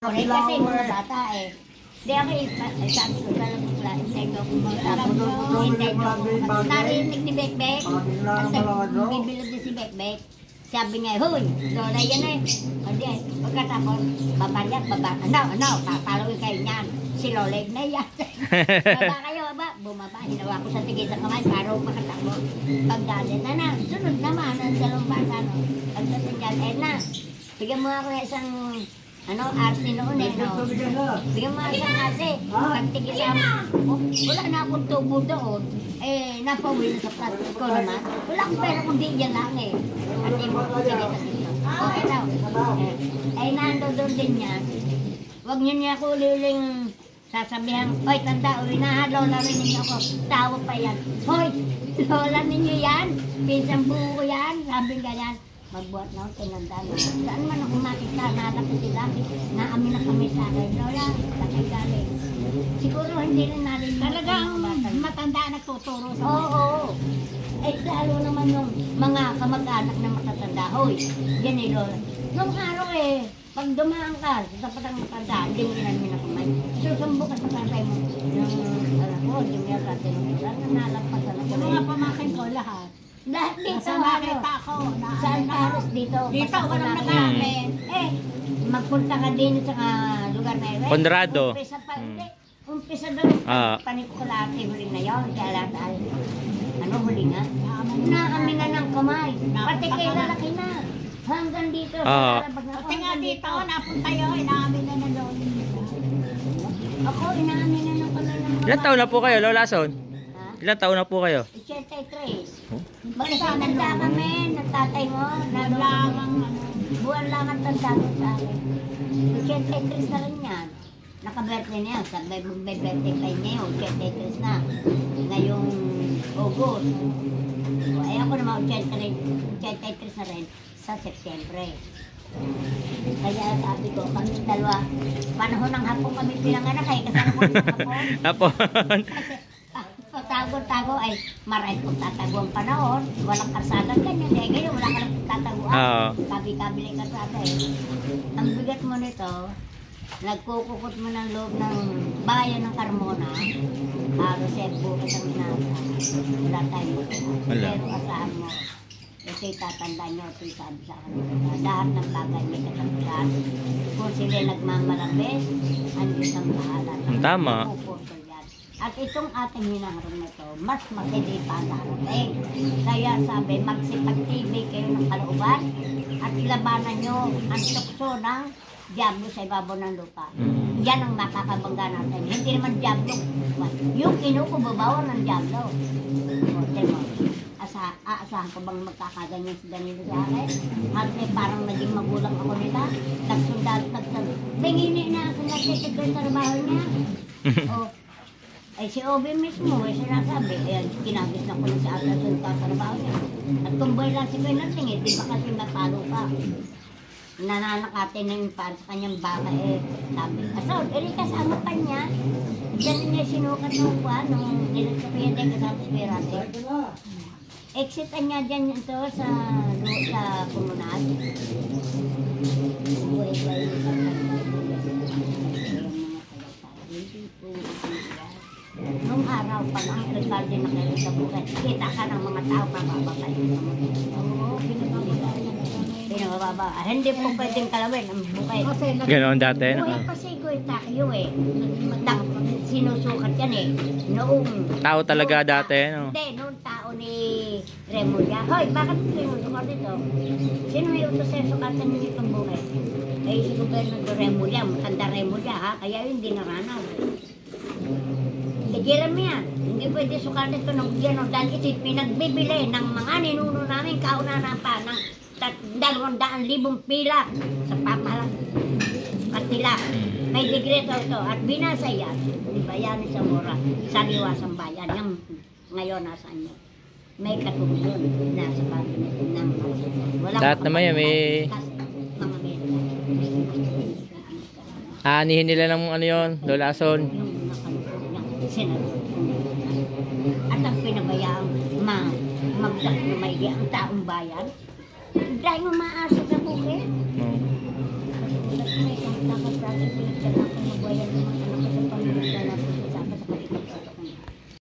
Kasi mga bata eh. Di ako sabi ko talagang intendo ko magtapos. Narinig ni Bekbek. At bibilog din si Bekbek. Sabi nga, huy, lola yan eh. Hindi eh, pagkatapos, babaryak, ano, papalawin kayo niyan. Si Loleg na yan. Baba kayo, baba. Bumaba, hinawa ko sa tigit ng kamay, para makatakbo. Pagdali na, sunod naman, ang dalawang bata, no. Pagdating dyan, na, bigyan mo ako isang, RC noon eh, no. Bigyan mo isang RC. Pagtigil sa wala na akong tubo doon. Napawin na sa plastic ko naman. Wala akong pera kung di yan lang eh. At di mo ko sige sa dito. Okay daw. Nando doon din yan. Huwag niya ako uliling sasabihan, hoy, tanda, uwi na ha, lola rin ninyo ako. Tawa pa yan. Hoy, lola ninyo yan. Pinsang buo ko yan. Sabi ganyan. Magbuhat na ako, tinandaan mo. Saan man ako makita, nahanap ko sila. Naamin na kami sa akin. Lola, sakay galing. Siguro hindi rin narin. Talagang matanda nagtuturo sa mga. Oo. Lalo naman yung mga kamag-anak na matatanda. Hoy, yan eh, Lola. Nung araw pag dumaan ka, sa patang matanda, hindi mo namin nakamay. Susumbo ka sa tatay mo. Yung anak ko, yung meron natin. Nalampasan ako. Yung mga pamakin ko, lahat. Lahat dito, nakita ako. Saan Paros dito? Dito, walang nag-aamin. Magpunta ka din sa lugar na yun. Conrado. Umpisa pa, umpisa doon. Panikukulate, huli na yun. Kaya lahat ay, huli nga? Naamin na ng kamay. Pati kayo lalaki na. Hanggang dito. Pati nga dito, napunta yun. Inaamin na ng lolo. Ako, inaamin na ng kamay ng Ilan taon na po kayo, Lola Son? Ilan taon na po kayo? 83. Magkakanda kami, nagtatay mo. Buwan lang ang tanda mo sa akin. 83 na rin yan. Naka-birthday na yan. Sabi mag-birthday pa niya yun. 83 na. Ngayong August. Ako naman 83 na rin sa September. Kaya sabi ko, kami dalawa, panahon ng hapon kami pinanganak kaya kasama ko ng hapon. Kasi tago-tago ay maray kung tatago ang panahon, walang karsadan ganyan. Ngayon wala ka lang tataguan. Kabi-kabi lang karsada Ang bigat mo nito, nagkukukot mo ng loob ng bayan ng Carmona, Rosebo kitang inasa. Wala tayong pero asahan mo. Kasi tatanda nyo, ito sabi sa kanila. Lahat ng bagay may katanggap. Kung sila nagmamalabes, andun ang bahala. Tama. At itong ating hinaharap na ito, mas matindi pa darating. Kaya sabi, magsipag-tibay kayo ng kalooban at ilabanan nyo ang tukso ng diablo sa ibabaw ng lupa. Yan ang makakabangga natin. Hindi naman diablo. Yung kinukubabawan ng diablo. Aasahan ko bang magkakaganyan si Danilo sa akin? At parang naging magulang ako nila. Nagsundalo. Bingini na ako nagtitig ko yung trabaho niya. Si Obi mismo, sinasabi, kinagis na ko na sa atas yung tatrabaho niya. At kung boy lang si Kuya Nating, di ba kasi matalo ka? Nananakatin na yung para sa kanyang baka sabi. Asaw, kasama pa niya. Diyan niya sinukat ng kuha, nung nilag sa Kuya Nating kasama si Kuya Nating. Exitan niya dyan ito sa komunal. Nung araw pa lang, regarding na kayo sa buhay, kita ka ng mga tao mababagay. Oo, pinabababa. Hindi po pwedeng kalawin ang buhay. Ganoon dati? Buhay pa si Kuya Takyo sinusukat yan noong tao talaga dati, no? Hindi, noong tao ni Remulla. Hoy, bakit sinusukat ito? Sino may utos sa sukatan niyo itong buhay? Si Gobernador Remulla, matanda Remulla ha, kaya yun hindi naranas. Tigilan mo yan. Hindi pwede sukatin ito ng gano'n dahil ito pinagbibili ng mga ninuno namin kauna pa ng 200,000 pila sa pamahalang Katila. May degree ito at binasa yan. Di ba yan sa Mora, sa Liwasang Bayan. Yung ngayon nasa inyo. May katulong nasa cabinet ng lahat naman yan may aanihin nila ng ano yun, Lola Son. At ang pinabayang magdakmay ang taong bayan dahil maasa sa bukid. pinagtala akong magwayan ng mga anak